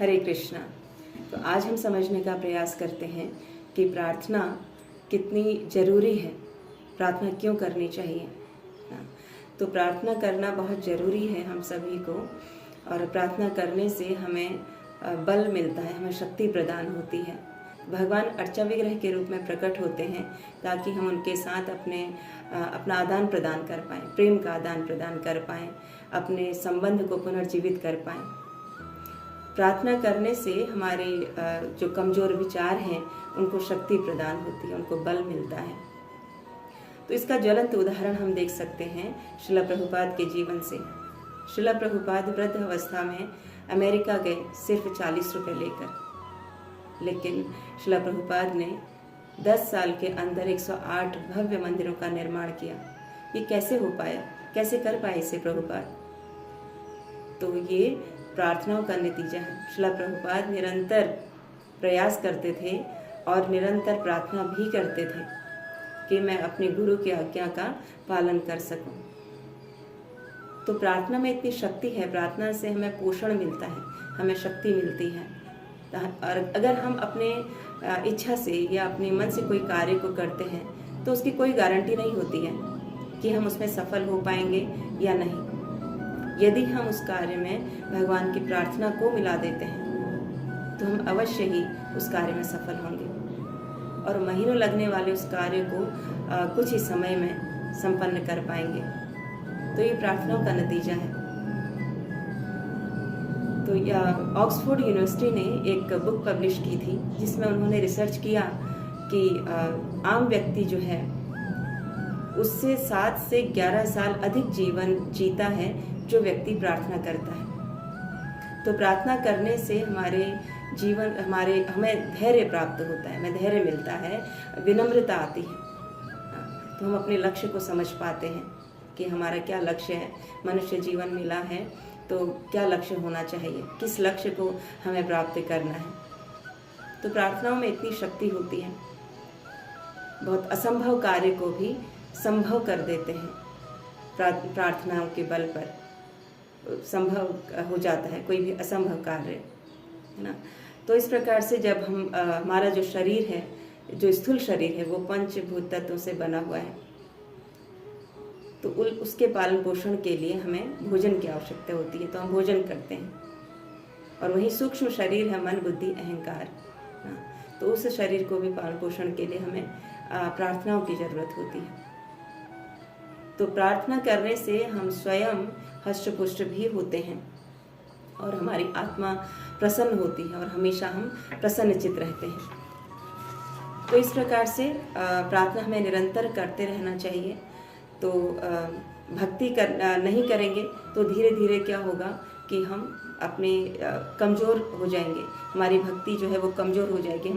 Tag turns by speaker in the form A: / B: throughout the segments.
A: हरे कृष्णा। तो आज हम समझने का प्रयास करते हैं कि प्रार्थना कितनी ज़रूरी है, प्रार्थना क्यों करनी चाहिए। तो प्रार्थना करना बहुत ज़रूरी है हम सभी को, और प्रार्थना करने से हमें बल मिलता है, हमें शक्ति प्रदान होती है। भगवान अर्चा विग्रह के रूप में प्रकट होते हैं ताकि हम उनके साथ अपना आदान प्रदान कर पाएँ, प्रेम का आदान प्रदान कर पाएँ, अपने संबंध को पुनर्जीवित कर पाएँ। प्रार्थना करने से हमारे जो कमज़ोर विचार हैं उनको शक्ति प्रदान होती है, उनको बल मिलता है। तो इसका ज्वलंत उदाहरण हम देख सकते हैं श्रील प्रभुपाद के जीवन से। श्रील प्रभुपाद वृद्ध अवस्था में अमेरिका गए सिर्फ 40 रुपये लेकर, लेकिन श्रील प्रभुपाद ने 10 साल के अंदर 108 भव्य मंदिरों का निर्माण किया। ये कैसे हो पाया, कैसे कर पाए इसे प्रभुपाद? तो ये प्रार्थनाओं का नतीजा है। श्रील प्रभुपाद निरंतर प्रयास करते थे और निरंतर प्रार्थना भी करते थे कि मैं अपने गुरु की आज्ञा का पालन कर सकूं। तो प्रार्थना में इतनी शक्ति है, प्रार्थना से हमें पोषण मिलता है, हमें शक्ति मिलती है। और अगर हम अपने इच्छा से या अपने मन से कोई कार्य को करते हैं तो उसकी कोई गारंटी नहीं होती है कि हम उसमें सफल हो पाएंगे या नहीं। यदि हम उस कार्य में भगवान की प्रार्थना को मिला देते हैं तो हम अवश्य ही उस कार्य में सफल होंगे और महीनों लगने वाले उस कार्य को कुछ ही समय में संपन्न कर पाएंगे। तो ये प्रार्थनाओं का नतीजा है। तो ऑक्सफोर्ड यूनिवर्सिटी ने एक बुक पब्लिश की थी जिसमें उन्होंने रिसर्च किया कि आम व्यक्ति जो है उससे 7 से 11 साल अधिक जीवन जीता है जो व्यक्ति प्रार्थना करता है। तो प्रार्थना करने से हमें धैर्य प्राप्त होता है, हमें धैर्य मिलता है, विनम्रता आती है। तो हम अपने लक्ष्य को समझ पाते हैं कि हमारा क्या लक्ष्य है, मनुष्य जीवन मिला है तो क्या लक्ष्य होना चाहिए, किस लक्ष्य को हमें प्राप्त करना है। तो प्रार्थनाओं में इतनी शक्ति होती है, बहुत असंभव कार्य को भी संभव कर देते हैं। प्रार्थनाओं के बल पर संभव हो जाता है कोई भी असंभव कार्य, है ना। तो इस प्रकार से जब हमारा जो शरीर है, जो स्थूल शरीर है, वो पंचभूत तत्वों से बना हुआ है, तो उसके पालन पोषण के लिए हमें भोजन की आवश्यकता होती है, तो हम भोजन करते हैं। और वही सूक्ष्म शरीर है मन बुद्धि अहंकार, तो उस शरीर को भी पालन पोषण के लिए हमें प्रार्थनाओं की जरूरत होती है। तो प्रार्थना करने से हम स्वयं हष्ट-पुष्ट भी होते हैं और हमारी आत्मा प्रसन्न होती है और हमेशा हम प्रसन्नचित्त रहते हैं। तो इस प्रकार से प्रार्थना हमें निरंतर करते रहना चाहिए। तो भक्ति नहीं करेंगे तो धीरे धीरे क्या होगा कि हम अपने कमज़ोर हो जाएंगे, हमारी भक्ति जो है वो कमज़ोर हो जाएगी,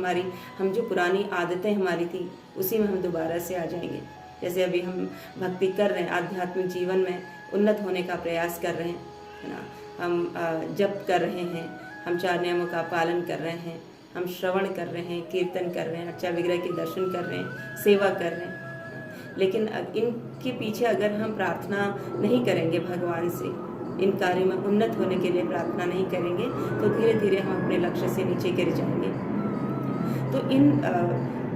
A: हम जो पुरानी आदतें हमारी थी उसी में हम दोबारा से आ जाएंगे। जैसे अभी हम भक्ति कर रहे हैं, आध्यात्मिक जीवन में उन्नत होने का प्रयास कर रहे हैं, है ना। हम जप कर रहे हैं, हम 4 नियमों का पालन कर रहे हैं, हम श्रवण कर रहे हैं, कीर्तन कर रहे हैं, अर्चा विग्रह के दर्शन कर रहे हैं, सेवा कर रहे हैं। लेकिन इनके पीछे अगर हम प्रार्थना नहीं करेंगे भगवान से, इन कार्यों में उन्नत होने के लिए प्रार्थना नहीं करेंगे तो धीरे धीरे हम अपने लक्ष्य से नीचे गिर जाएंगे। तो इन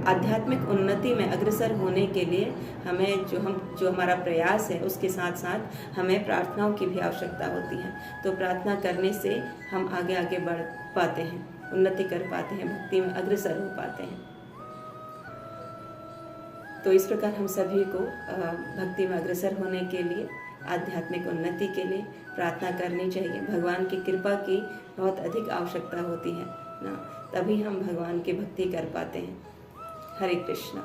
A: आध्यात्मिक उन्नति में अग्रसर होने के लिए हमें जो हमारा प्रयास है उसके साथ साथ हमें प्रार्थनाओं की भी आवश्यकता होती है। तो प्रार्थना करने से हम आगे बढ़ पाते हैं, उन्नति कर पाते हैं, भक्ति में अग्रसर हो पाते हैं। तो इस प्रकार हम सभी को भक्ति में अग्रसर होने के लिए, आध्यात्मिक उन्नति के लिए प्रार्थना करनी चाहिए। भगवान की कृपा की बहुत अधिक आवश्यकता होती है ना, तभी हम भगवान की भक्ति कर पाते हैं। हरे कृष्णा।